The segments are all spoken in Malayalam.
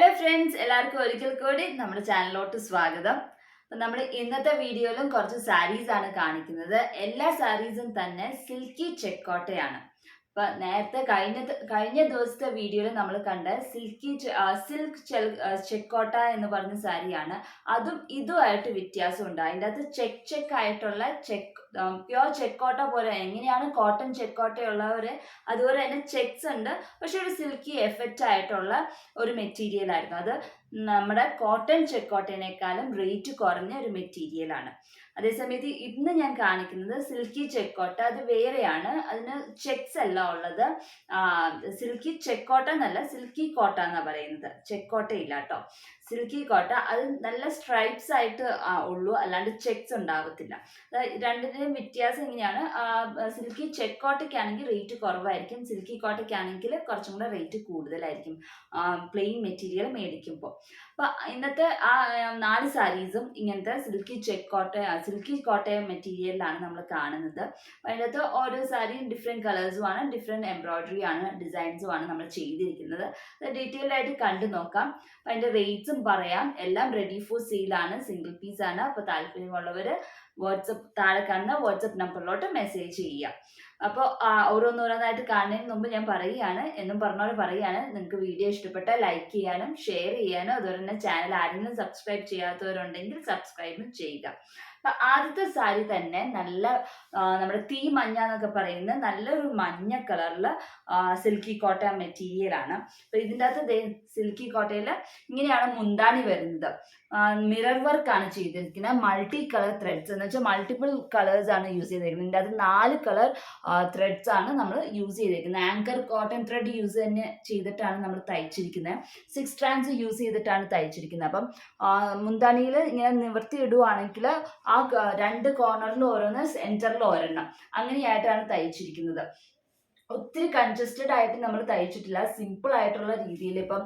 ഹലോ ഫ്രണ്ട്സ്, എല്ലാവർക്കും ഒരിക്കൽ കൂടി നമ്മുടെ ചാനലിലോട്ട് സ്വാഗതം. അപ്പം നമ്മൾ ഇന്നത്തെ വീഡിയോയിലും കുറച്ച് സാരീസ് ആണ് കാണിക്കുന്നത്. എല്ലാ സാരീസും തന്നെ സിൽക്കി ചെക്കോട്ടയാണ്. അപ്പൊ നേരത്തെ കഴിഞ്ഞ ദിവസത്തെ വീഡിയോയിൽ നമ്മൾ കണ്ട സിൽക്ക് ചെക്കോട്ട എന്ന് പറഞ്ഞ സാരിയാണ്. അതും ഇതുമായിട്ട് വ്യത്യാസമുണ്ട്. അതിൻ്റെ അകത്ത് ചെക്ക് ആയിട്ടുള്ള പ്യോർ ചെക്കോട്ട പോലെ എങ്ങനെയാണ് കോട്ടൺ ചെക്കോട്ടയുള്ളവര് അതുപോലെ തന്നെ ചെക്സ് ഉണ്ട്, പക്ഷെ ഒരു സിൽക്കി എഫക്റ്റ് ആയിട്ടുള്ള ഒരു മെറ്റീരിയൽ ആയിരുന്നു. അത് നമ്മുടെ കോട്ടൺ ചെക്കോട്ടേനേക്കാളും റേറ്റ് കുറഞ്ഞ ഒരു മെറ്റീരിയലാണ്. അതേസമയത്ത് ഇന്ന് ഞാൻ കാണിക്കുന്നത് സിൽക്കി ചെക്കോട്ട. അത് വേറെയാണ്, അതിന് ചെക്സ് അല്ല ഉള്ളത്. സിൽക്കി ചെക്കോട്ട എന്നല്ല, സിൽക്കി കോട്ട എന്നാ പറയുന്നത്. ചെക്കോട്ട ഇല്ല കേട്ടോ, സിൽക്കി കോട്ട. അത് നല്ല സ്ട്രൈപ്സ് ആയിട്ട് ഉള്ളൂ, അല്ലാണ്ട് ചെക്സ് ഉണ്ടാകത്തില്ല. രണ്ടിന്റെയും വ്യത്യാസം ഇങ്ങനെയാണ്. സിൽക്കി ചെക്കോട്ടയ്ക്കാണെങ്കിൽ റേറ്റ് കുറവായിരിക്കും, സിൽക്കി കോട്ടയ്ക്കാണെങ്കിൽ കുറച്ചും കൂടെ റേറ്റ് കൂടുതലായിരിക്കും പ്ലെയിൻ മെറ്റീരിയൽ മേടിക്കുമ്പോൾ. അപ്പൊ ഇന്നത്തെ 4 സാരീസും ഇങ്ങനത്തെ സിൽക്കി കോട്ട മെറ്റീരിയലിലാണ് നമ്മൾ കാണുന്നത്. അതിനകത്ത് ഓരോ സാരിയും ഡിഫറെന്റ് കളേഴ്സും ആണ്, ഡിഫറെന്റ് എംബ്രോയിഡറി ആണ്, ഡിസൈൻസും ആണ് നമ്മൾ ചെയ്തിരിക്കുന്നത്. ഡീറ്റെയിൽഡ് ആയിട്ട് കണ്ടു നോക്കാം. അതിന്റെ റേറ്റ്സും പറയാം. എല്ലാം റെഡി ഫോർ സെയിലാണ്, സിംഗിൾ പീസ് ആണ്. അപ്പൊ താല്പര്യമുള്ളവര് താഴെ കാണുന്ന വാട്സപ്പ് നമ്പറിലോട്ട് മെസ്സേജ് ചെയ്യാം. അപ്പോൾ ഓരോന്നോരോന്നായിട്ട് കാണുന്നതിന് മുമ്പ് ഞാൻ പറയുകയാണ്, എന്നും പറഞ്ഞവർ പറയുകയാണ്, നിങ്ങൾക്ക് വീഡിയോ ഇഷ്ടപ്പെട്ടാൽ ലൈക്ക് ചെയ്യാനും ഷെയർ ചെയ്യാനും, അതുപോലെ തന്നെ ചാനൽ ആരെങ്കിലും സബ്സ്ക്രൈബ് ചെയ്യാത്തവരുണ്ടെങ്കിൽ സബ്സ്ക്രൈബും ചെയ്യുക. അപ്പൊ ആദ്യത്തെ സാരി തന്നെ നല്ല നമ്മുടെ തീ മഞ്ഞ എന്നൊക്കെ പറയുന്ന നല്ലൊരു മഞ്ഞ കളറില് സിൽക്കി കോട്ട മെറ്റീരിയൽ ആണ്. അപ്പൊ ഇതിൻ്റെ അകത്ത് സിൽക്കി കോട്ടയിൽ ഇങ്ങനെയാണ് മുന്താണി വരുന്നത്. മിറർ വർക്ക് ആണ് ചെയ്തിരിക്കുന്നത്. മൾട്ടി കളർ ത്രെഡ്സ് എന്ന് വെച്ചാൽ മൾട്ടിപ്പിൾ കളേഴ്സ് ആണ് യൂസ് ചെയ്തിരിക്കുന്നത്. ഇതിൻ്റെ അകത്ത് 4 കളർ ത്രെഡ്സ് ആണ് നമ്മൾ യൂസ് ചെയ്തിരിക്കുന്നത്. ആങ്കർ കോട്ടൺ ത്രെഡ് യൂസ് തന്നെ ചെയ്തിട്ടാണ് നമ്മൾ തയ്ച്ചിരിക്കുന്നത്. 6 സ്ട്രാൻഡ്സ് യൂസ് ചെയ്തിട്ടാണ് തയ്ച്ചിരിക്കുന്നത്. അപ്പം മുന്താണിയിൽ ഇങ്ങനെ നിവർത്തി ഇടുവാണെങ്കിൽ ആ 2 കോർണറിൽ ഓരോന്ന്, സെന്ററിൽ ഒരെണ്ണം, അങ്ങനെയായിട്ടാണ് തയ്ച്ചിരിക്കുന്നത്. ഒത്തിരി കൺജസ്റ്റഡ് ആയിട്ട് നമ്മൾ തയ്ച്ചിട്ടില്ല, സിമ്പിൾ ആയിട്ടുള്ള രീതിയിൽ. ഇപ്പം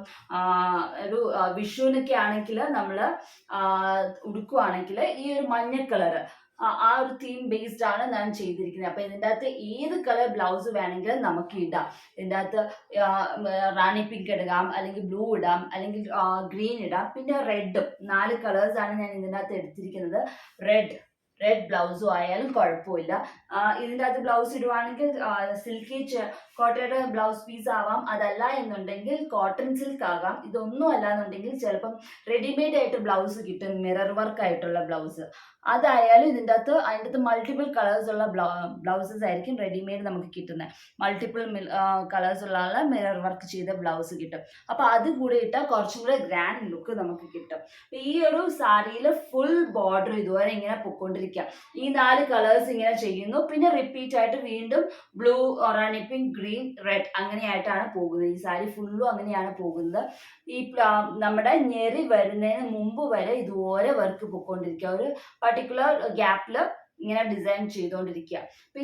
ഒരു വിഷുവിനൊക്കെ ആണെങ്കിൽ നമ്മൾ ഉടുക്കുവാണെങ്കിൽ ഈ ഒരു മഞ്ഞ കളറ് ആ ഒരു തീം ബേസ്ഡ് ആണ് ഞാൻ ചെയ്തിരിക്കുന്നത്. അപ്പൊ ഇതിൻ്റെ അകത്ത് ഏത് കളർ ബ്ലൗസ് വേണമെങ്കിലും നമുക്ക് ഇടാം. ഇതിൻ്റെ അകത്ത് റാണി പിങ്ക് ഇടാം, അല്ലെങ്കിൽ ബ്ലൂ ഇടാം, അല്ലെങ്കിൽ ഗ്രീൻ ഇടാം, പിന്നെ റെഡും. 4 കളേഴ്സ് ആണ് ഞാൻ ഇതിൻ്റെ അകത്ത് എടുത്തിരിക്കുന്നത്. റെഡ് ബ്ലൗസും ആയാലും കുഴപ്പമില്ല. ഇതിൻ്റെ അകത്ത് ബ്ലൗസ് ഇടുവാണെങ്കിൽ സിൽക്കി കോട്ടയുടെ ബ്ലൗസ് പീസ് ആവാം, അതല്ല എന്നുണ്ടെങ്കിൽ കോട്ടൺ സിൽക്ക് ആകാം. ഇതൊന്നും അല്ല എന്നുണ്ടെങ്കിൽ ചിലപ്പം റെഡിമെയ്ഡ് ആയിട്ട് ബ്ലൗസ് കിട്ടും, മിറർ വർക്ക് ആയിട്ടുള്ള ബ്ലൗസ്. അതായാലും അതിൻ്റെ അകത്ത് മൾട്ടിപ്പിൾ കളേഴ്സ് ഉള്ള ബ്ലൗസസ് ആയിരിക്കും റെഡിമെയ്ഡ് നമുക്ക് കിട്ടുന്നത്. മൾട്ടിപ്പിൾ കളേഴ്സ് ഉള്ള മിറർ വർക്ക് ചെയ്ത ബ്ലൗസ് കിട്ടും. അപ്പൊ അത് കൂടെ ഇട്ടാൽ കുറച്ചും കൂടെ ഗ്രാൻഡ് ലുക്ക് നമുക്ക് കിട്ടും. ഈ ഒരു സാരിയിൽ ഫുൾ ബോർഡർ ഇതുവരെ ഇങ്ങനെ പൊക്കോണ്ടിരിക്കുക. ഈ 4 കളേഴ്സ് ഇങ്ങനെ ചെയ്യുന്നു. പിന്നെ റിപ്പീറ്റ് ആയിട്ട് വീണ്ടും ബ്ലൂ, റാണി പിങ്ക്, ഗ്രീൻ, റെഡ് അങ്ങനെയായിട്ടാണ് പോകുന്നത്. ഈ സാരി ഫുള്ളും അങ്ങനെയാണ് പോകുന്നത്. ഈ നമ്മുടെ ഞെറി വരുന്നതിന് മുമ്പ് വരെ ഇതുപോലെ വർക്ക് പൊക്കോണ്ടിരിക്കുക. ഒരു പർട്ടിക്കുലർ ഗ്യാപ്പിൽ ഇങ്ങനെ ഡിസൈൻ ചെയ്തുകൊണ്ടിരിക്കുക. അപ്പൊ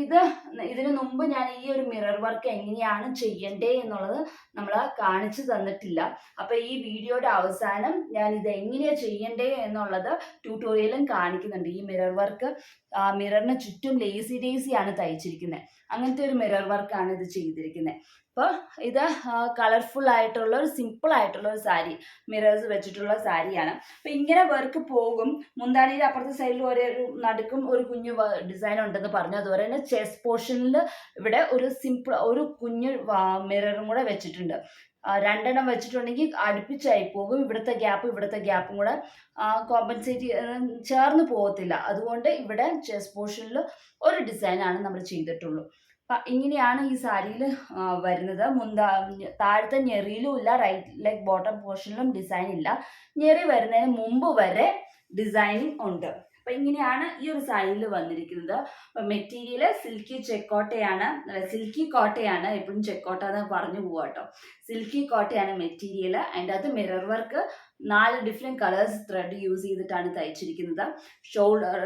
ഇതിനു മുമ്പ് ഞാൻ ഈ ഒരു മിറർ വർക്ക് എങ്ങനെയാണ് ചെയ്യണ്ടേ എന്നുള്ളത് നമ്മൾ കാണിച്ചു തന്നിട്ടില്ല. അപ്പൊ ഈ വീഡിയോയുടെ അവസാനം ഞാൻ ഇത് എങ്ങനെയാ ചെയ്യണ്ടേ എന്നുള്ളത് ട്യൂട്ടോറിയലും കാണിക്കുന്നുണ്ട്. ഈ മിറർ വർക്ക് മിററിന് ചുറ്റും ലേസി ആണ് തയ്ച്ചിരിക്കുന്നത്. അങ്ങനത്തെ ഒരു മിറർ വർക്കാണ് ഇത് ചെയ്തിരിക്കുന്നത്. അപ്പോൾ ഇത് കളർഫുൾ ആയിട്ടുള്ള ഒരു സിമ്പിൾ ആയിട്ടുള്ള ഒരു സാരി, മിറേഴ്സ് വെച്ചിട്ടുള്ള സാരിയാണ്. അപ്പൊ ഇങ്ങനെ വർക്ക് പോകും. മുന്താണിയുടെ അപ്പുറത്തെ സൈഡിൽ ഒരു നടുക്കും ഒരു കുഞ്ഞു ഡിസൈൻ ഉണ്ടെന്ന് പറഞ്ഞു. അതുപോലെ തന്നെ ചെസ്റ്റ് പോർഷനിൽ ഇവിടെ ഒരു കുഞ്ഞു മിററും കൂടെ വെച്ചിട്ടുണ്ട്. 2 എണ്ണം വെച്ചിട്ടുണ്ടെങ്കിൽ അടുപ്പിച്ചായി പോകും. ഇവിടുത്തെ ഗ്യാപ്പും കൂടെ കോമ്പൻസേറ്റ് ചേർന്ന് പോകത്തില്ല. അതുകൊണ്ട് ഇവിടെ ചെസ്റ്റ് പോർഷനിൽ ഒരു ഡിസൈനാണ് നമ്മൾ ചെയ്തിട്ടുള്ളൂ. ഇങ്ങനെയാണ് ഈ സാരിയിൽ വരുന്നത്. താഴത്തെ ഞെറിയിലും ഇല്ല, റൈറ്റ് ലെഗ് ബോട്ടം പോർഷനിലും ഡിസൈൻ ഇല്ല. ഞെറി വരുന്നതിന് മുമ്പ് വരെ ഡിസൈനിങ് ഉണ്ട്. അപ്പൊ ഇങ്ങനെയാണ് ഈ ഒരു സാരിയിൽ വന്നിരിക്കുന്നത്. അപ്പൊ മെറ്റീരിയൽ സിൽക്കി കോട്ടയാണ്. എപ്പോഴും ചെക്കോട്ട എന്ന് പറഞ്ഞു പോവാട്ടോ. സിൽക്കി കോട്ടയാണ് മെറ്റീരിയൽ. അതിൻ്റെ അകത്ത് mirror work 4 different colours thread use ചെയ്തിട്ടാണ് തയ്ച്ചിരിക്കുന്നത്.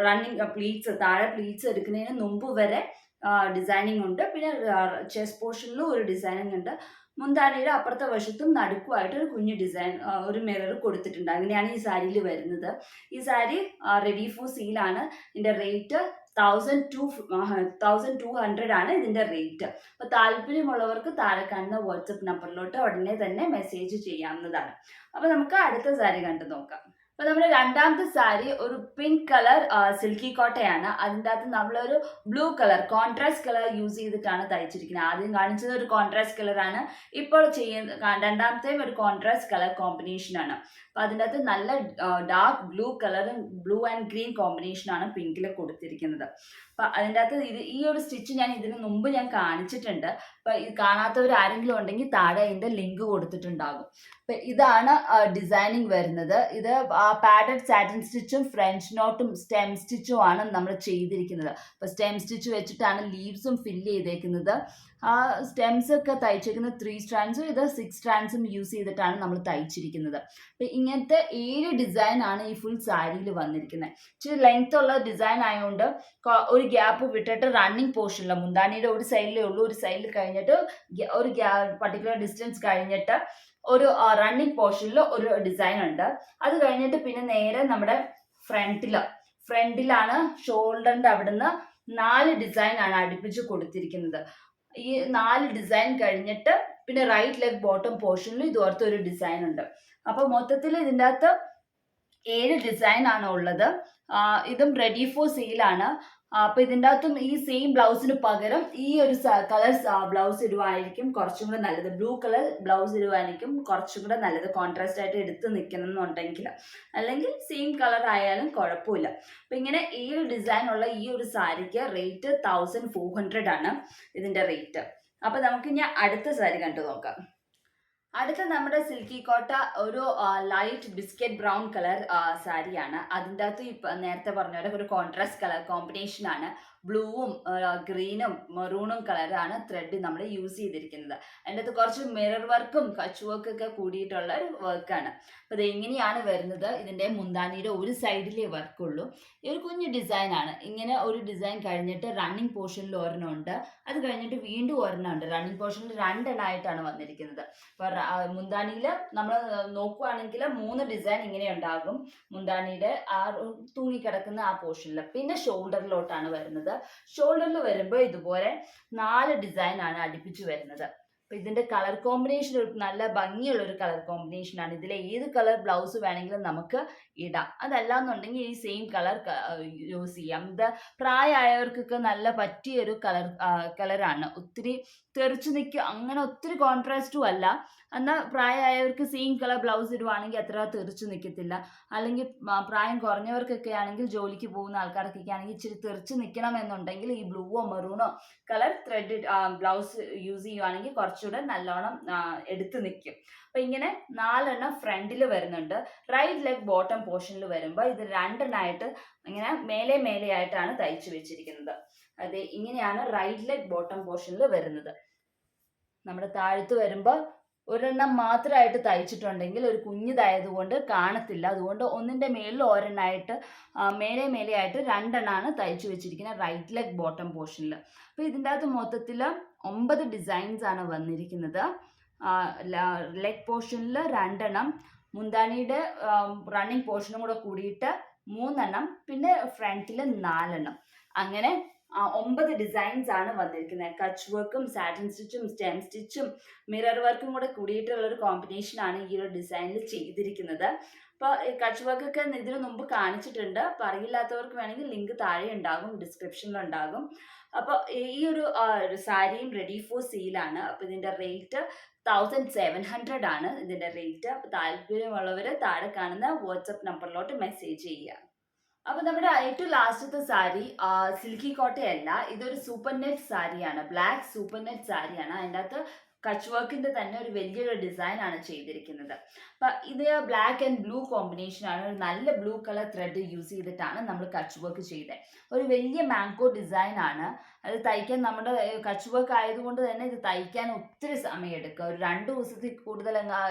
റണ്ണിങ് പ്ലീറ്റ്സ്, താഴെ പ്ലീറ്റ്സ് എടുക്കുന്നതിന് മുമ്പ് വരെ ഡിസൈനിങ് ഉണ്ട്. പിന്നെ ചെസ്റ്റ് പോർഷനിലും ഒരു ഡിസൈനിങ് ഉണ്ട്. മുന്താണിയുടെ അപ്പുറത്തെ വശത്തും നടുക്കുമായിട്ട് ഒരു കുഞ്ഞു ഡിസൈൻ, ഒരു മിറർ കൊടുത്തിട്ടുണ്ട്. അങ്ങനെയാണ് ഈ സാരിയിൽ വരുന്നത്. ഈ സാരി റെഡി ഫോർ സെയിലാണ്. ഇതിന്റെ റേറ്റ് 1200 ആണ് ഇതിന്റെ റേറ്റ്. അപ്പൊ താല്പര്യമുള്ളവർക്ക് താഴെ കാണുന്ന വാട്സപ്പ് നമ്പറിലോട്ട് ഉടനെ തന്നെ മെസ്സേജ് ചെയ്യാവുന്നതാണ്. അപ്പൊ നമുക്ക് അടുത്ത സാരി കണ്ടു നോക്കാം. അപ്പൊ നമ്മുടെ രണ്ടാമത്തെ സാരി ഒരു പിങ്ക് കളർ സിൽക്കി കോട്ടയാണ്. അതിൻ്റെ അകത്ത് നമ്മളൊരു blue colour contrast colour use ചെയ്തിട്ടാണ് തയ്ച്ചിരിക്കുന്നത്. ആദ്യം കാണിച്ചത് ഒരു കോൺട്രാസ്റ്റ് കളറാണ്, ഇപ്പോൾ രണ്ടാമത്തെയും ഒരു കോൺട്രാസ്റ്റ് കളർ കോമ്പിനേഷൻ ആണ്. അപ്പൊ അതിൻ്റെ അകത്ത് നല്ല ഡാർക്ക് ബ്ലൂ കളറും ബ്ലൂ ആൻഡ് ഗ്രീൻ കോമ്പിനേഷൻ ആണ് പിങ്കിൽ കൊടുത്തിരിക്കുന്നത്. അപ്പൊ അതിൻ്റെ അകത്ത് ഈ ഒരു സ്റ്റിച്ച് ഞാൻ ഇതിന് മുമ്പ് ഞാൻ കാണിച്ചിട്ടുണ്ട്. അപ്പൊ ഇത് കാണാത്തവർ ആരെങ്കിലും ഉണ്ടെങ്കിൽ താഴെ അതിന്റെ ലിങ്ക് കൊടുത്തിട്ടുണ്ടാകും. അപ്പൊ ഇതാണ് ഡിസൈനിങ് വരുന്നത്. ഇത് പാഡഡ് സാറ്റിൻ സ്റ്റിച്ചും ഫ്രഞ്ച് നോട്ടും സ്റ്റെം സ്റ്റിച്ചും ആണ് നമ്മൾ ചെയ്തിരിക്കുന്നത്. അപ്പൊ സ്റ്റെം സ്റ്റിച്ച് വെച്ചിട്ടാണ് ലീവ്സും ഫില്ല് ചെയ്തേക്കുന്നത്. ആ സ്റ്റെംസ് ഒക്കെ തയ്ച്ചിരിക്കുന്നത് 3 സ്ട്രാൻഡ്സും ഇത് 6 സ്ട്രാൻഡ്സും യൂസ് ചെയ്തിട്ടാണ് നമ്മൾ തയ്ച്ചിരിക്കുന്നത്. അപ്പൊ ഇങ്ങനത്തെ 7 ഡിസൈൻ ആണ് ഈ ഫുൾ സാരിയിൽ വന്നിരിക്കുന്നത്. ഇച്ചിരി ലെങ്ത് ഉള്ള ഡിസൈൻ ആയതുകൊണ്ട് ഒരു ഗ്യാപ്പ് വിട്ടിട്ട് റണ്ണിങ് പോർഷനിൽ മുന്താണിയുടെ ഒരു സൈഡിലേ ഉള്ളൂ, ഒരു സൈഡിൽ കഴിഞ്ഞിട്ട് ഒരു പർട്ടിക്കുലർ ഡിസ്റ്റൻസ് കഴിഞ്ഞിട്ട് ഒരു റണ്ണിങ് പോർഷനിൽ ഒരു ഡിസൈൻ ഉണ്ട്. അത് കഴിഞ്ഞിട്ട് പിന്നെ നേരെ നമ്മുടെ ഫ്രണ്ടിലാണ് ഷോൾഡറിന്റെ അവിടുന്ന് 4 ഡിസൈൻ ആണ് അടുപ്പിച്ച് കൊടുത്തിരിക്കുന്നത്. ഈ 4 ഡിസൈൻ കഴിഞ്ഞിട്ട് പിന്നെ റൈറ്റ് ലെഗ് ബോട്ടം പോർഷനിൽ ഇതുപോലത്തെ ഒരു ഡിസൈൻ ഉണ്ട്. അപ്പൊ മൊത്തത്തിൽ ഇതിൻ്റെ അകത്ത് 7 ഡിസൈൻ ആണ് ഉള്ളത്. ഇതും റെഡി ഫോർ സെയിലാണ്. അപ്പൊ ഇതിൻ്റെ അകത്തും ഈ സെയിം ബ്ലൗസിന് പകരം ഈ ഒരു കളർ ബ്ലൗസ് ഇടുവായിരിക്കും കുറച്ചും കൂടെ നല്ലത്. ബ്ലൂ കളർ ബ്ലൗസ് ഇടുവായിരിക്കും കുറച്ചും കൂടെ നല്ലത്, കോൺട്രാസ്റ്റ് ആയിട്ട് എടുത്ത് നിൽക്കണം എന്നുണ്ടെങ്കിൽ. അല്ലെങ്കിൽ സെയിം കളർ ആയാലും കുഴപ്പമില്ല. അപ്പൊ ഇങ്ങനെ 7 ഡിസൈൻ ഉള്ള ഈ ഒരു സാരിക്ക് റേറ്റ് 1400 ആണ് ഇതിന്റെ റേറ്റ്. അപ്പൊ നമുക്ക് ഇനി അടുത്ത സാരി കണ്ടു നോക്കാം. അടുത്ത നമ്മുടെ സിൽക്കി കോട്ട ഒരു ലൈറ്റ് ബിസ്ക്കറ്റ് ബ്രൗൺ കളർ സാരിയാണ്. അതിൻ്റെ അകത്ത് നേരത്തെ പറഞ്ഞ പോലെ ഒരു കോൺട്രാസ്റ്റ് കളർ കോമ്പിനേഷൻ ആണ്. ബ്ലൂവും ഗ്രീനും മെറൂണും കളറാണ് ത്രെഡ് നമ്മൾ യൂസ് ചെയ്തിരിക്കുന്നത്. അതിൻ്റെ അകത്ത് കുറച്ച് മിറർ വർക്കും കച്ച് വർക്കും ഒക്കെ കൂടിയിട്ടുള്ള ഒരു വർക്കാണ്. അപ്പോൾ ഇത് എങ്ങനെയാണ് വരുന്നത്, ഇതിൻ്റെ മുന്താണിയുടെ ഒരു സൈഡിലേ വർക്കുള്ളൂ. ഈ ഒരു കുഞ്ഞു ഡിസൈൻ ആണ്. ഇങ്ങനെ ഒരു ഡിസൈൻ കഴിഞ്ഞിട്ട് റണ്ണിങ് പോർഷനിൽ ഒരെണ്ണം ഉണ്ട്, അത് കഴിഞ്ഞിട്ട് വീണ്ടും ഒരെണ്ണം ഉണ്ട്. റണ്ണിങ് പോർഷനിൽ 2 എണ്ണമായിട്ടാണ് വന്നിരിക്കുന്നത്. അപ്പോൾ മുന്താണിയിൽ നമ്മൾ നോക്കുകയാണെങ്കിൽ 3 ഡിസൈൻ ഇങ്ങനെ ഉണ്ടാകും മുന്താണിയുടെ ആ തൂങ്ങിക്കിടക്കുന്ന ആ പോർഷനിൽ. പിന്നെ ഷോൾഡറിലോട്ടാണ് വരുന്നത്. ഷോൾഡറിൽ വരുമ്പോൾ ഇതുപോലെ 4 ഡിസൈൻ ആണ് അടുപ്പിച്ച് വരുന്നത്. അപ്പൊ ഇതിന്റെ കളർ കോമ്പിനേഷൻ ഒരു നല്ല ഭംഗിയുള്ള ഒരു കളർ കോമ്പിനേഷൻ ആണ്. ഇതിലെ ഏത് കളർ ബ്ലൗസ് വേണമെങ്കിലും നമുക്ക് ഇടാം. അതല്ലാന്നുണ്ടെങ്കിൽ ഈ സെയിം കളർ യൂസ് ചെയ്യാം. ഇത് പ്രായമായവർക്കൊക്കെ നല്ല പറ്റിയ ഒരു കളറാണ്. ഒത്തിരി തെറിച്ചു നിൽക്കുക, അങ്ങനെ ഒത്തിരി കോൺട്രാസ്റ്റും അല്ല. എന്നാൽ പ്രായമായവർക്ക് സെയിം കളർ ബ്ലൗസ് ഇടുവാണെങ്കിൽ അത്ര തെറിച്ചു നിൽക്കത്തില്ല. അല്ലെങ്കിൽ പ്രായം കുറഞ്ഞവർക്കൊക്കെ ആണെങ്കിൽ, ജോലിക്ക് പോകുന്ന ആൾക്കാർക്കൊക്കെ ആണെങ്കിൽ ഇച്ചിരി തെറിച്ച് നിൽക്കണം എന്നുണ്ടെങ്കിൽ ഈ ബ്ലൂവോ മെറൂണോ കളർ ത്രെഡ് ബ്ലൗസ് യൂസ് ചെയ്യുവാണെങ്കിൽ കുറച്ചുകൂടെ നല്ലോണം എടുത്ത് നിൽക്കും. അപ്പൊ ഇങ്ങനെ 4 എണ്ണം ഫ്രണ്ടിൽ വരുന്നുണ്ട്. റൈറ്റ് ലെഗ് ബോട്ടം പോർഷനിൽ വരുമ്പോൾ ഇത് 2 എണ്ണമായിട്ട് ഇങ്ങനെ മേലെ ആയിട്ടാണ് തയ്ച്ചു വെച്ചിരിക്കുന്നത്. അതെ, ഇങ്ങനെയാണ് റൈറ്റ് ലെഗ് ബോട്ടം പോർഷനിൽ വരുന്നത്. നമ്മുടെ താഴത്ത് വരുമ്പോൾ ഒരെണ്ണം മാത്രമായിട്ട് തയ്ച്ചിട്ടുണ്ടെങ്കിൽ ഒരു കുഞ്ഞിതായതുകൊണ്ട് കാണത്തില്ല. അതുകൊണ്ട് ഒന്നിൻ്റെ മേളിൽ ഒരെണ്ണമായിട്ട് മേലെയായിട്ട് 2 എണ്ണമാണ് തയ്ച്ചു വെച്ചിരിക്കുന്നത് റൈറ്റ് ലെഗ് ബോട്ടം പോർഷനിൽ. അപ്പോൾ ഇതിൻ്റെ അകത്ത് മൊത്തത്തിൽ 9 ഡിസൈൻസ് ആണ് വന്നിരിക്കുന്നത്. ലെഗ് പോർഷനിൽ 2 എണ്ണം, മുന്താണിയുടെ റണ്ണിങ് പോർഷനും കൂടെ കൂടിയിട്ട് 3 എണ്ണം, പിന്നെ ഫ്രണ്ടിൽ 4 എണ്ണം. അങ്ങനെ 9 ഡിസൈൻസ് ആണ് വന്നിരിക്കുന്നത്. കച്ച് വർക്കും സാറ്റിൻ സ്റ്റിച്ചും സ്റ്റെം സ്റ്റിച്ചും മിറർ വർക്കും കൂടെ കൂടിയിട്ടുള്ള ഒരു കോമ്പിനേഷൻ ആണ് ഈ ഒരു ഡിസൈനിൽ ചെയ്തിരിക്കുന്നത്. അപ്പോൾ കച്ച് വർക്കൊക്കെ ഇതിനു മുമ്പ് കാണിച്ചിട്ടുണ്ട്. അപ്പോൾ അറിയില്ലാത്തവർക്ക് വേണമെങ്കിൽ ലിങ്ക് താഴെ ഉണ്ടാകും, ഡിസ്ക്രിപ്ഷനിലുണ്ടാകും. അപ്പോൾ ഈ ഒരു സാരിയും റെഡി ഫോർ സെയിലാണ്. അപ്പോൾ ഇതിൻ്റെ റേറ്റ് 1700 ആണ് ഇതിൻ്റെ റേറ്റ്. അപ്പോൾ താല്പര്യമുള്ളവർ താഴെ കാണുന്ന വാട്സപ്പ് നമ്പറിലോട്ട് മെസ്സേജ് ചെയ്യുക. അപ്പൊ നമ്മുടെ ഏറ്റവും ലാസ്റ്റത്തെ സാരി സിൽക്കി കോട്ടയല്ല, ഇതൊരു സൂപ്പർ നെറ്റ് സാരിയാണ്. ബ്ലാക്ക് സൂപ്പർ നെറ്റ് സാരിയാണ്. അതിൻ്റെ അകത്ത് കച്ച് വർക്കിന്റെ തന്നെ ഒരു വലിയൊരു ഡിസൈൻ ആണ് ചെയ്തിരിക്കുന്നത്. അപ്പൊ ഇത് ബ്ലാക്ക് ആൻഡ് ബ്ലൂ കോമ്പിനേഷൻ ആണ്. ഒരു നല്ല ബ്ലൂ കളർ ത്രെഡ് യൂസ് ചെയ്തിട്ടാണ് നമ്മൾ കച്ച് വർക്ക് ചെയ്തത്. ഒരു വലിയ മാംഗോ ഡിസൈൻ ആണ്. അത് തയ്ക്കാൻ നമ്മുടെ കച്ച് വർക്ക് ആയതുകൊണ്ട് തന്നെ ഇത് തയ്ക്കാൻ ഒത്തിരി സമയം എടുക്കും. ഒരു 2 ദിവസത്തിൽ കൂടുതൽ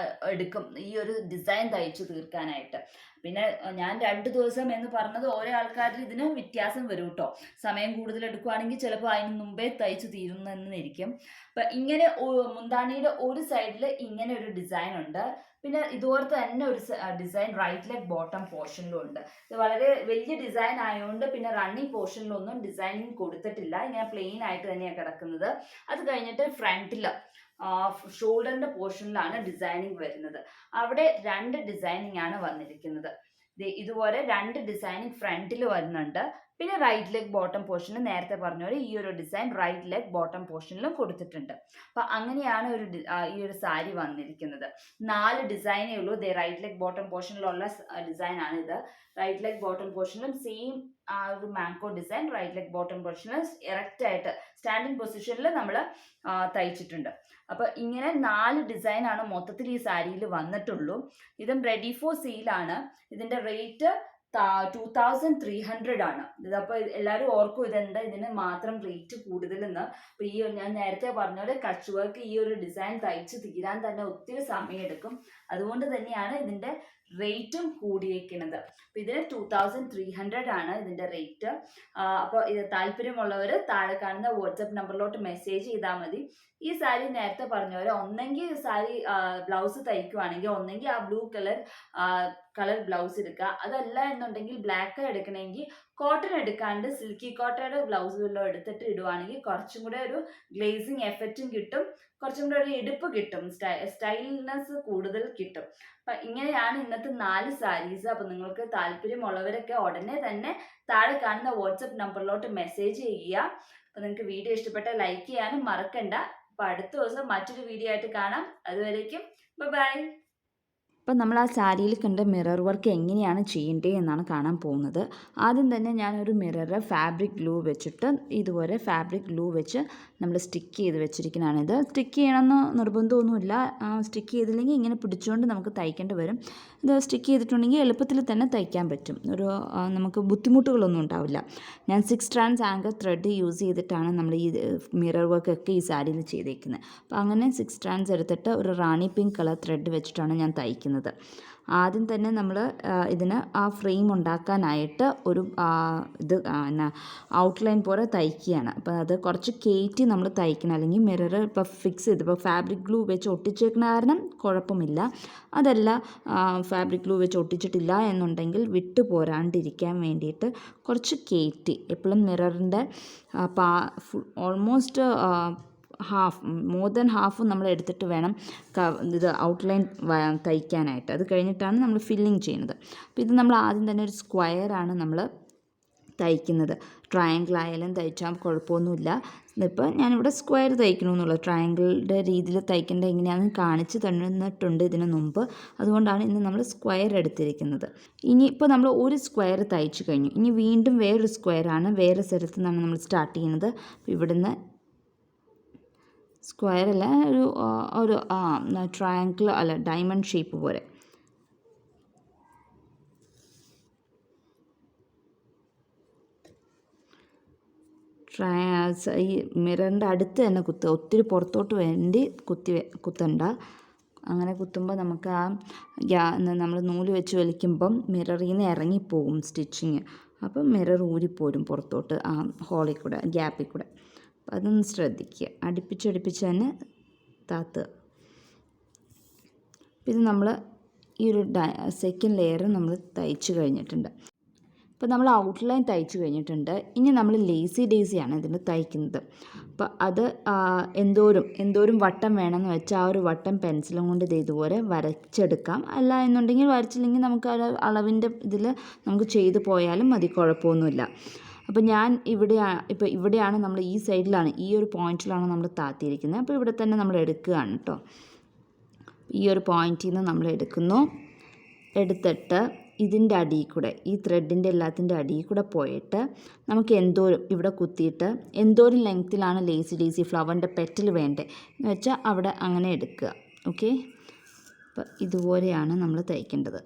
എടുക്കും ഈ ഒരു ഡിസൈൻ തയ്ച്ചു തീർക്കാനായിട്ട്. പിന്നെ ഞാൻ 2 ദിവസം എന്ന് പറഞ്ഞത് ഓരോ ആൾക്കാരിൽ ഇതിന് വ്യത്യാസം വരും കേട്ടോ. സമയം കൂടുതൽ എടുക്കുവാണെങ്കിൽ ചിലപ്പോൾ അതിന് മുമ്പേ തയ്ച്ചു തീരുന്നെന്നിരിക്കും. അപ്പം ഇങ്ങനെ മുന്താണിയുടെ ഒരു സൈഡിൽ ഇങ്ങനെ ഒരു ഡിസൈൻ ഉണ്ട്. പിന്നെ ഇതുപോലത്തെ തന്നെ ഒരു ഡിസൈൻ റൈറ്റ് ലെഗ് ബോട്ടം പോർഷനിലും ഉണ്ട്. ഇത് വളരെ വലിയ ഡിസൈൻ ആയതുകൊണ്ട് പിന്നെ റണ്ണിങ് പോർഷനിലൊന്നും ഡിസൈനിങ് കൊടുത്തിട്ടില്ല, ഇങ്ങനെ പ്ലെയിൻ ആയിട്ട് തന്നെയാണ് കിടക്കുന്നത്. അത് കഴിഞ്ഞിട്ട് ഫ്രണ്ടിൽ ഷോൾഡറിന്റെ പോർഷനിലാണ് ഡിസൈനിങ് വരുന്നത്. അവിടെ 2 ഡിസൈനിങ് ആണ് വന്നിരിക്കുന്നത്. ഇതുപോലെ 2 ഡിസൈനിങ് ഫ്രണ്ടിൽ വരുന്നുണ്ട്. പിന്നെ റൈറ്റ് ലെഗ് ബോട്ടം പോർഷനിൽ നേരത്തെ പറഞ്ഞ പോലെ ഈ ഒരു ഡിസൈൻ റൈറ്റ് ലെഗ് ബോട്ടം പോർഷനിലും കൊടുത്തിട്ടുണ്ട്. അപ്പൊ അങ്ങനെയാണ് ഈ ഒരു സാരി വന്നിരിക്കുന്നത്. 4 ഡിസൈനേ ഉള്ളൂ. റൈറ്റ് ലെഗ് ബോട്ടം പോർഷനിലുള്ള ഡിസൈൻ ആണ് ഇത്. റൈറ്റ് ലെഗ് ബോട്ടം പോർഷനിലും സെയിം ആ ഒരു mango design right leg bottom പോർഷനിൽ എറക്റ്റ് ആയിട്ട് സ്റ്റാൻഡിങ് പൊസിഷനിൽ നമ്മൾ തയ്ച്ചിട്ടുണ്ട്. അപ്പൊ ഇങ്ങനെ 4 ഡിസൈൻ ആണ് മൊത്തത്തിൽ ഈ സാരിയിൽ വന്നിട്ടുള്ളൂ. ഇതും റെഡി ഫോർ സെയിലാണ്. ഇതിന്റെ റേറ്റ് 2300 ആണ്. ഇതപ്പോ എല്ലാവരും ഓർക്കും ഇതെന്താ ഇതിന് മാത്രം റേറ്റ് കൂടുതലെന്ന്. അപ്പൊ ഞാൻ നേരത്തെ പറഞ്ഞ പോലെ കച്ച് വർക്ക് ഈ ഒരു ഡിസൈൻ തയ്ച്ച് തീരാൻ തന്നെ ഒത്തിരി സമയം എടുക്കും. അതുകൊണ്ട് തന്നെയാണ് ഇതിന്റെ റേറ്റും കൂടിയേക്കുന്നത്. അപ്പൊ ഇതിന് 2300 ആണ് ഇതിന്റെ റേറ്റ്. അപ്പോൾ ഇത് താല്പര്യമുള്ളവർ താഴെ കാണുന്ന വാട്സപ്പ് നമ്പറിലോട്ട് മെസ്സേജ് ചെയ്താൽ മതി. ഈ സാരി നേരത്തെ പറഞ്ഞ പോലെ ഒന്നെങ്കിൽ സാരി ബ്ലൗസ് തയ്ക്കുവാണെങ്കിൽ ഒന്നെങ്കിൽ ആ ബ്ലൂ കളർ ബ്ലൗസ് എടുക്കുക. അതല്ല എന്നുണ്ടെങ്കിൽ ബ്ലാക്ക് എടുക്കണമെങ്കിൽ കോട്ടൺ എടുക്കാണ്ട് സിൽക്കി കോട്ടയുടെ ബ്ലൗസ് വല്ലതും എടുത്തിട്ട് ഇടുവാണെങ്കിൽ കുറച്ചും കൂടെ ഒരു ഗ്ലേസിങ് എഫക്റ്റും കിട്ടും, കുറച്ചും കൂടെ ഒരു എടുപ്പ് കിട്ടും, സ്റ്റൈൽനെസ് കൂടുതൽ കിട്ടും. അപ്പൊ ഇങ്ങനെയാണ് ഇന്നത്തെ 4 സാരീസ്. അപ്പൊ നിങ്ങൾക്ക് താല്പര്യമുള്ളവരൊക്കെ ഉടനെ തന്നെ താഴെ കാണുന്ന വാട്സപ്പ് നമ്പറിലോട്ട് മെസ്സേജ് ചെയ്യുക. അപ്പൊ നിങ്ങൾക്ക് വീഡിയോ ഇഷ്ടപ്പെട്ട ലൈക്ക് ചെയ്യാനും മറക്കണ്ട. അപ്പൊ അടുത്ത ദിവസം മറ്റൊരു വീഡിയോ ആയിട്ട് കാണാം. അതുവരേക്കും ബൈ. അപ്പം നമ്മൾ ആ സാരിയിൽ കണ്ട മിറർ വർക്ക് എങ്ങനെയാണ് ചെയ്യേണ്ടത് എന്നാണ് കാണാൻ പോകുന്നത്. ആദ്യം തന്നെ ഞാനൊരു മിറർ ഫാബ്രിക് ഗ്ലൂ വെച്ചിട്ട് ഇതുപോലെ ഫാബ്രിക് ഗ്ലൂ വെച്ച് നമ്മൾ സ്റ്റിക്ക് ചെയ്ത് വെച്ചിരിക്കുന്നതാണിത്. സ്റ്റിക്ക് ചെയ്യണമെന്ന് നിർബന്ധമൊന്നുമില്ല. സ്റ്റിക്ക് ചെയ്തില്ലെങ്കിൽ ഇങ്ങനെ പിടിച്ചുകൊണ്ട് നമുക്ക് തയ്ക്കേണ്ടി വരും. ഇത് സ്റ്റിക്ക് ചെയ്തിട്ടുണ്ടെങ്കിൽ എളുപ്പത്തിൽ തന്നെ തയ്ക്കാൻ പറ്റും. നമുക്ക് ബുദ്ധിമുട്ടുകളൊന്നും ഉണ്ടാവില്ല. ഞാൻ 6 strands ആങ്കർ ത്രെഡ് യൂസ് ചെയ്തിട്ടാണ് നമ്മൾ ഈ മിറർ വർക്കൊക്കെ ഈ സാരിയിൽ ചെയ്തേക്കുന്നത്. അപ്പോൾ അങ്ങനെ 6 strands എടുത്തിട്ട് ഒരു റാണി പിങ്ക് കളർ ത്രെഡ് വെച്ചിട്ടാണ് ഞാൻ തയ്ക്കുന്നത്. ആദ്യം തന്നെ നമ്മൾ ഇതിന് ആ ഫ്രെയിം ഉണ്ടാക്കാനായിട്ട് ഒരു ഔട്ട്ലൈൻ പോലെ തയ്ക്കുകയാണ്. അപ്പോൾ അത് കുറച്ച് കയറ്റി നമ്മൾ തയ്ക്കണം, അല്ലെങ്കിൽ മിറർ ഇപ്പോൾ ഫിക്സ് ചെയ്ത് ഇപ്പോൾ ഫാബ്രിക് ഗ്ലൂ വെച്ച് ഒട്ടിച്ചേക്കുന്ന കാരണം കുഴപ്പമില്ല. അതല്ല ഫാബ്രിക് ഗ്ലൂ വെച്ച് ഒട്ടിച്ചിട്ടില്ല എന്നുണ്ടെങ്കിൽ വിട്ടു പോരാണ്ടിരിക്കാൻ വേണ്ടിയിട്ട് കുറച്ച് കയറ്റി എപ്പോഴും മിററിൻ്റെ ഓൾമോസ്റ്റ് മോർ ദാൻ ഹാഫ് നമ്മൾ എടുത്തിട്ട് വേണം ഇത് ഔട്ട്ലൈൻ തയ്ക്കാനായിട്ട്. അത് കഴിഞ്ഞിട്ടാണ് നമ്മൾ ഫില്ലിങ് ചെയ്യുന്നത്. അപ്പോൾ ഇത് നമ്മൾ ആദ്യം തന്നെ ഒരു സ്ക്വയറാണ് നമ്മൾ തയ്ക്കുന്നത്. ട്രയാങ്കിൾ ആയാലും തയ്ച്ചാൽ കുഴപ്പമൊന്നുമില്ല. ഇതിപ്പോൾ ഞാനിവിടെ സ്ക്വയർ തയ്ക്കണമെന്നുള്ളൂ. ട്രയാങ്കിളിൻ്റെ രീതിയിൽ തയ്ക്കേണ്ടത് എങ്ങനെയാണെന്ന് കാണിച്ച് തന്നിട്ടുണ്ട് ഇതിന് മുമ്പ്. അതുകൊണ്ടാണ് ഇന്ന് നമ്മൾ സ്ക്വയർ എടുത്തിരിക്കുന്നത്. ഇനിയിപ്പോൾ നമ്മൾ ഒരു സ്ക്വയർ തയ്ച്ചു കഴിഞ്ഞു. ഇനി വീണ്ടും വേറൊരു സ്ക്വയറാണ് വേറെ സ്ഥലത്ത് നിന്നാണ് നമ്മൾ സ്റ്റാർട്ട് ചെയ്യുന്നത്. അപ്പോൾ ഇവിടുന്ന് സ്ക്വയർ അല്ല, ഒരു ട്രയാങ്കിൾ അല്ല ഡയമണ്ട് ഷേപ്പ് പോലെ. ഈ മിററിൻ്റെ അടുത്ത് തന്നെ കുത്തുക, ഒത്തിരി പുറത്തോട്ട് വേണ്ടി കുത്തണ്ട. അങ്ങനെ കുത്തുമ്പോൾ നമുക്ക് നമ്മൾ നൂല് വെച്ച് വലിക്കുമ്പം മിററിൽ നിന്ന് ഇറങ്ങിപ്പോവും സ്റ്റിച്ചിങ്. അപ്പം മിറർ ഊരിപ്പോരും പുറത്തോട്ട് ആ ഹോളിൽ കൂടെ, ഗ്യാപ്പിൽ കൂടെ. അതൊന്ന് ശ്രദ്ധിക്കുക. അടുപ്പിച്ചടുപ്പിച്ച് തന്നെ താത്തുക. ഇത് നമ്മൾ ഈ ഒരു സെക്കൻഡ് ലെയർ നമ്മൾ തയ്ച്ച് കഴിഞ്ഞിട്ടുണ്ട്. ഇപ്പോൾ നമ്മൾ ഔട്ട്ലൈൻ തയ്ച്ച് കഴിഞ്ഞിട്ടുണ്ട്. ഇനി നമ്മൾ ലേസി ഡേസിയാണ് ഇതിന് തയ്ക്കുന്നത്. അപ്പോൾ അത് എന്തോരം വട്ടം വേണമെന്ന് വെച്ചാൽ ആ ഒരു വട്ടം പെൻസിലും കൊണ്ട് ഇതുപോലെ വരച്ചെടുക്കാം. അല്ല എന്നുണ്ടെങ്കിൽ വരച്ചില്ലെങ്കിൽ നമുക്ക് ആ അളവിൻ്റെ ഇതിൽ നമുക്ക് ചെയ്തു പോയാലും മതി, കുഴപ്പമൊന്നുമില്ല. അപ്പോൾ ഞാൻ ഇവിടെയാണ് നമ്മൾ ഈ സൈഡിലാണ്, ഈ ഒരു പോയിന്റിലാണ് നമ്മൾ താത്തിയിരിക്കുന്നത്. അപ്പോൾ ഇവിടെ തന്നെ നമ്മൾ എടുക്കുകയാണ് കേട്ടോ. ഈ ഒരു പോയിന്റിൽ നിന്ന് നമ്മൾ എടുത്തിട്ട് ഇതിൻ്റെ അടിയിൽ കൂടെ, ഈ ത്രെഡിൻ്റെ എല്ലാത്തിൻ്റെ അടിയിൽ കൂടെ പോയിട്ട് നമുക്ക് ഇവിടെ കുത്തിയിട്ട് എന്തോരം ലെങ്ത്തിലാണ് ലേസി ഫ്ലവറിൻ്റെ പെറ്റൽ വേണ്ടത് എന്ന് വെച്ചാൽ അവിടെ അങ്ങനെ എടുക്കുക. ഓക്കെ, അപ്പോൾ ഇതുപോലെയാണ് നമ്മൾ തയ്ക്കേണ്ടത്.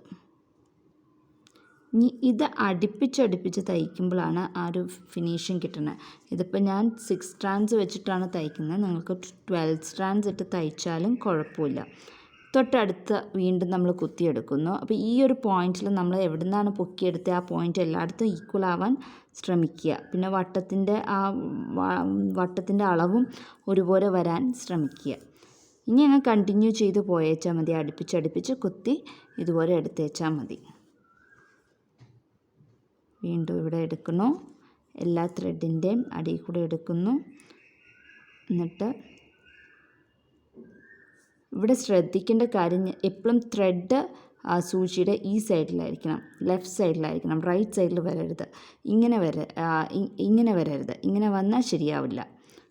ഇനി ഇത് അടുപ്പിച്ച് തയ്ക്കുമ്പോഴാണ് ആ ഒരു ഫിനിഷിങ് കിട്ടുന്നത്. ഇതിപ്പോൾ ഞാൻ 6 strands വെച്ചിട്ടാണ് തയ്ക്കുന്നത്. നിങ്ങൾക്ക് 12 strands ഇട്ട് തയ്ച്ചാലും കുഴപ്പമില്ല. തൊട്ടടുത്ത് വീണ്ടും നമ്മൾ കുത്തിയെടുക്കുന്നു. അപ്പോൾ ഈ ഒരു പോയിന്റിൽ നമ്മൾ എവിടെ നിന്നാണ് പൊക്കിയെടുത്തത് ആ പോയിന്റ് എല്ലായിടത്തും ഈക്വൽ ആവാൻ ശ്രമിക്കുക. പിന്നെ വട്ടത്തിൻ്റെ അളവും ഒരുപോലെ വരാൻ ശ്രമിക്കുക. ഇനി അങ്ങ് കണ്ടിന്യൂ ചെയ്ത് പോയേച്ചാൽ മതി. അടുപ്പിച്ചടുപ്പിച്ച് കുത്തി ഇതുപോലെ എടുത്തേച്ചാൽ മതി. വീണ്ടും ഇവിടെ എടുക്കുന്നു, എല്ലാ ത്രെഡിൻ്റെയും അടിയിൽ കൂടെ എടുക്കുന്നു. എന്നിട്ട് ഇവിടെ ശ്രദ്ധിക്കേണ്ട കാര്യം, എപ്പോഴും ത്രെഡ് സൂചിയുടെ ഈ സൈഡിലായിരിക്കണം, ലെഫ്റ്റ് സൈഡിലായിരിക്കണം, റൈറ്റ് സൈഡിൽ വരരുത്. ഇങ്ങനെ വരരുത്. ഇങ്ങനെ വന്നാൽ ശരിയാവില്ല.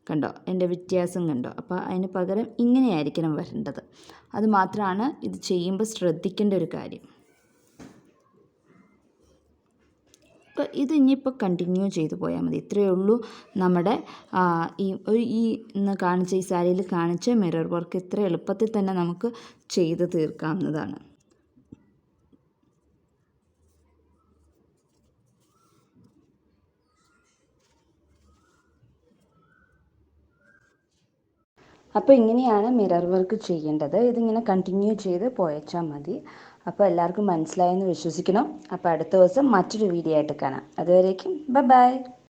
കണ്ടോ എൻ്റെ വ്യത്യാസം കണ്ടോ? അപ്പോൾ അതിന് പകരം ഇങ്ങനെയായിരിക്കണം വരേണ്ടത്. അത് മാത്രമാണ് ഇത് ചെയ്യുമ്പോൾ ശ്രദ്ധിക്കേണ്ട ഒരു കാര്യം. അപ്പോൾ ഇത് ഇനിയിപ്പോൾ കണ്ടിന്യൂ ചെയ്തു പോയാൽ മതി. ഇത്രയേ ഉള്ളൂ നമ്മുടെ ഈ ഇന്ന് കാണിച്ച ഈ സാരിയിൽ കാണിച്ച മിറർ വർക്ക് ഇത്ര എളുപ്പത്തിൽ തന്നെ നമുക്ക് ചെയ്ത് തീർക്കാവുന്നതാണ്. അപ്പോൾ ഇങ്ങനെയാണ് മിറർ വർക്ക് ചെയ്യേണ്ടത്. ഇതിങ്ങനെ കണ്ടിന്യൂ ചെയ്ത് പോയച്ചാൽ മതി. അപ്പോൾ എല്ലാവർക്കും മനസ്സിലായെന്ന് വിശ്വസിക്കണം. അപ്പോൾ അടുത്ത ദിവസം മറ്റൊരു വീഡിയോ ആയിട്ട് കാണാം. അതുവരേക്കും ബൈ.